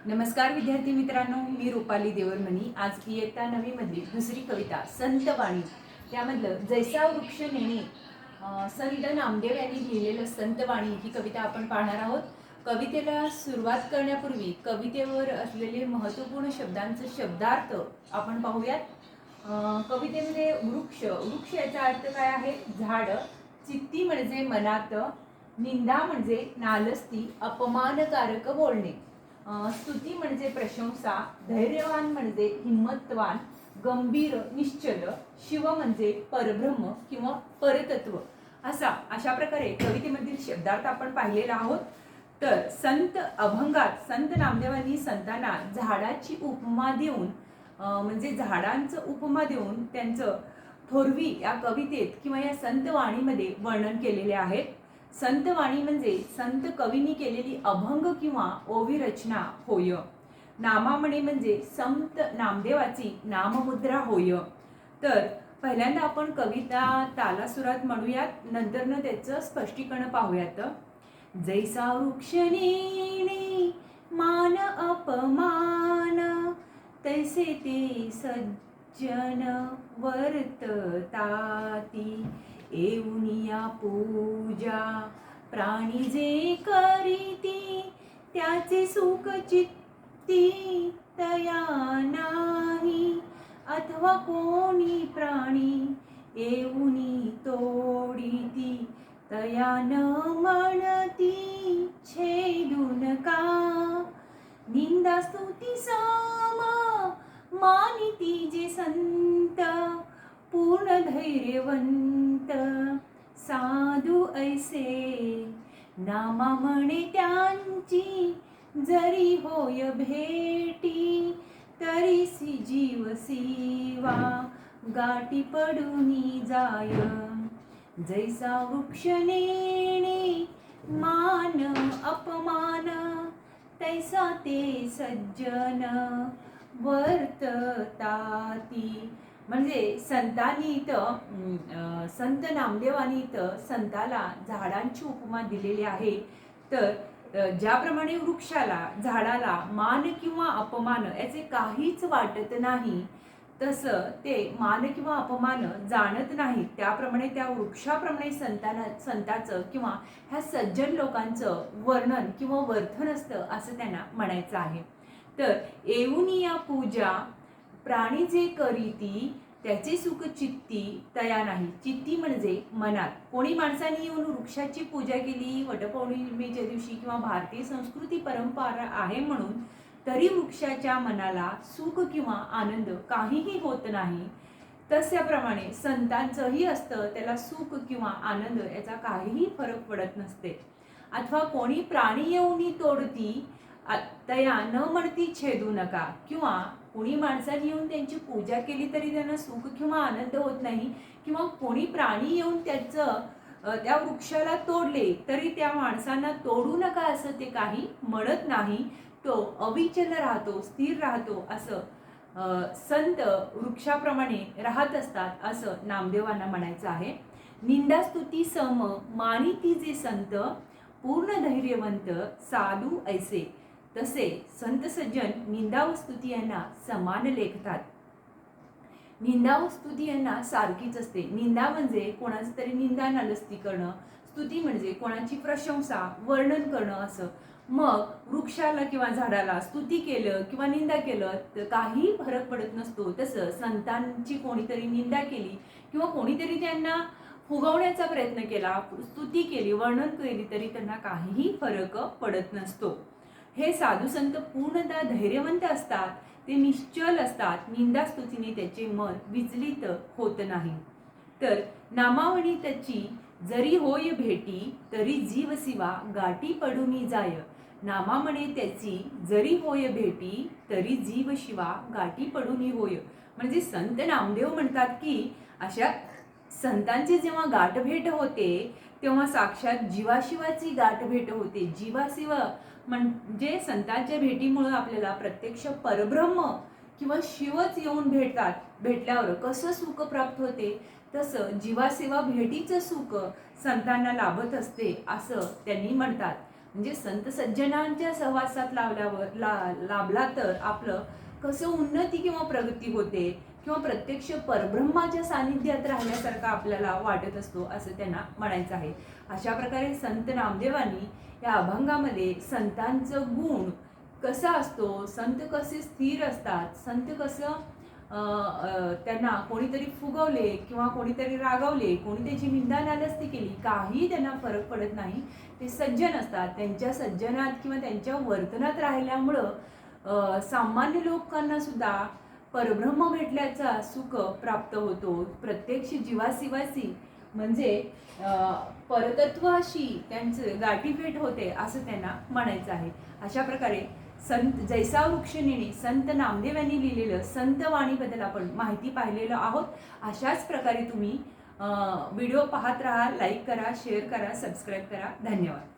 नमस्कार विद्यार्थी मित्रांनो, मी रुपाली देवरमणी। आज इयत्ता 9वी मधली दुसरी कविता संत वाणी त्यामधलं जैसा वृक्ष नेणे संत नामदेव यांनी लिहिलेलं संत वाणी ही कविता आपण पाहणार आहोत। कवितेला सुरुवात करण्यापूर्वी कवितेवर असलेले महत्त्वपूर्ण शब्दांचे शब्दार्थ आपण पाहूयात। कवितेमध्ये वृक्ष वृक्ष याचा अर्थ काय आहे? झाड, चित्ती म्हणजे मनात, निंदा म्हणजे नालस्ती अपमानकारक बोलणे, स्तुती म्हणजे प्रशंसा, धैर्यवान म्हणजे हिम्मतवान, गंभीर निश्चल, शिव म्हणजे परब्रह्म किंवा परतत्व, अशा प्रकारे कवितेमधील शब्दार्थ आपण पाहिलेला आहोत। तर संत अभंगात संत नामदेवांनी संतांना झाडाची उपमा देऊन म्हणजे झाडांचं उपमा देऊन त्यांचं थोरवी या कवितेत किंवा या संत वाणीमध्ये वर्णन केलेले आहेत। संत वाणी म्हणजे संत कवींनी केलेली अभंग किंवा ओवी रचना होय। नामामणी म्हणजे संत नामदेवाची नाममुद्रा होय। तर पहिल्यांदा आपण कविता तालासुरात म्हणूयात, नंतरनं त्याचं स्पष्टीकरण पाहूयात। जैसा वृक्ष नेणे मान अपमान, तैसे ते सज्जन वर्तताती, येऊनिया पूजा प्राणी जे करीती, त्याचे सुख चित्ती तया नाही, अथवा कोणी प्राणी येऊनी तोडीती, तया न म्हणती छेदू नका, निंदा स्तुती सम मानिती जे संत, पूर्ण धैर्यवंत साधू ऐसे, नामा म्हणे त्यांची जरी होय भेटी, तरीसी जीव सीवा गाठी पडूनी जाय। जैसा वृक्ष नेणे मान अपमान, तैसा ते सज्जन वर्तताती। म्हणजे संतांनी इथं संत नामदेवांनी इथं संताला झाडांची उपमा दिलेली आहे। तर ज्याप्रमाणे वृक्षाला झाडाला मान किंवा अपमान याचे काहीच वाटत नाही, तसं ते मान किंवा अपमान जाणत नाही, त्याप्रमाणे त्या वृक्षाप्रमाणे संताचं किंवा ह्या सज्जन लोकांचं वर्णन किंवा वर्धन असतं असं त्यांना म्हणायचं आहे। तर येऊनिया पूजा प्राणी जे करीती, त्याचे सुख चित्ती तया नाही। चित्ती म्हणजे मनात। कोणी माणसाने येऊन वृक्षाची पूजा केली वटपौर्णिमेच्या दिवशी किंवा भारतीय संस्कृती परंपरा आहे म्हणून, तरी वृक्षाच्या मनाला सुख किंवा आनंद काहीही होत नाही, तशाप्रमाणे संतांचंही असतं, त्याला सुख किंवा आनंद याचा काहीही फरक पडत नसते। अथवा कोणी प्राणी येऊनी तोडती, तया न म्हणती छेदू नका, किंवा कोणी माणसाने येऊन त्यांची पूजा केली तरी त्यांना सुख किंवा आनंद होत नाही, किंवा कोणी प्राणी येऊन त्या वृक्षाला तोडले तरी त्या माणसांना तोडू नका असं ते काही म्हणत नाही, तो अविचल राहतो, स्थिर राहतो, असं संत वृक्षाप्रमाणे राहत असतात असं नामदेवांना म्हणायचं आहे। निंदा स्तुती सम मानिती जे संत, पूर्ण धैर्यवंत साधू ऐसे, तसे संत सज्जन निंदा व स्तुती यांना समान लेखतात। निंदा व स्तुती यांना सारखीच असते। निंदा म्हणजे कोणाची तरी निंदा नालस्ती करणं, स्तुती म्हणजे कोणाची प्रशंसा वर्णन करणं असं। मग वृक्षाला किंवा झाडाला स्तुती केलं किंवा निंदा केलं तर काही फरक पडत नसतो, तसं संतांची कोणीतरी निंदा केली किंवा कोणीतरी त्यांना फुगवण्याचा प्रयत्न केला, स्तुती केली, वर्णन केली तरी त्यांना काहीही फरक पडत नसतो। हे साधू संत पूर्णतः धैर्यवंत असतात, ते निश्चल असतात, निंदा स्तुतीने त्याचे मन विचलित होत नाही। तर नामावणी त्याची जरी होय भेटी, तरी जीव शिवा गाठी पडूनी जाय। नामामणे त्याची जरी होय भेटी, तरी जीव शिवा गाठी पडूनी होय। म्हणजे संत नामदेव म्हणतात की अशा संतांची जेव्हा गाठभेट होते तेव्हा साक्षात जीवाशिवाची गाठभेट होते। जीवाशिव म्हणजे संतांच्या भेटीमुळे आपल्याला प्रत्यक्ष परब्रह्म किंवा शिवच येऊन भेटतात। भेटल्यावर कसं सुख प्राप्त होते, तसं जीवासेवा भेटीचं सुख संतांना लाभत असते असं त्यांनी म्हणतात। म्हणजे संत सज्जनांच्या सहवासात लाभला तर आपलं कसं उन्नती किंवा प्रगती होते किंवा प्रत्यक्ष परब्रह्माच्या सानिध्यात राहण्यासारखं आपल्याला वाटत असतो असं त्यांना म्हणायचं आहे. अशा प्रकारे संत नामदेवांनी या अभंगामध्ये संतांचं गुण कसा असतो, संत कसे स्थिर असतात, संत कसं त्यांना कोणीतरी फुगवले किंवा कोणीतरी रागवले, कोणी त्याची निंदा नालस्ती केली, काही त्यांना फरक पडत नाही. ते सज्जन असतात. त्यांच्या सज्जनात किंवा त्यांच्या वर्तनात राहिल्यामुळं सामान्य लोकांना सुद्धा परब्रह्म भेटल्याचा सुख प्राप्त होतो. प्रत्यक्ष जीवाशिवासी म्हणजे परतत्वाशी त्यांचं गाठीभेट होते असं त्यांना म्हणायचं आहे. अशा प्रकारे संत जैसा वृक्ष नेणे संत नामदेव यांनी लिहिलेलं संत वाणीबद्दल आपण माहिती पाहिलेलं आहोत. अशाच प्रकारे तुम्ही व्हिडिओ पाहत राहा, लाईक करा, शेअर करा, सबस्क्राईब करा. धन्यवाद.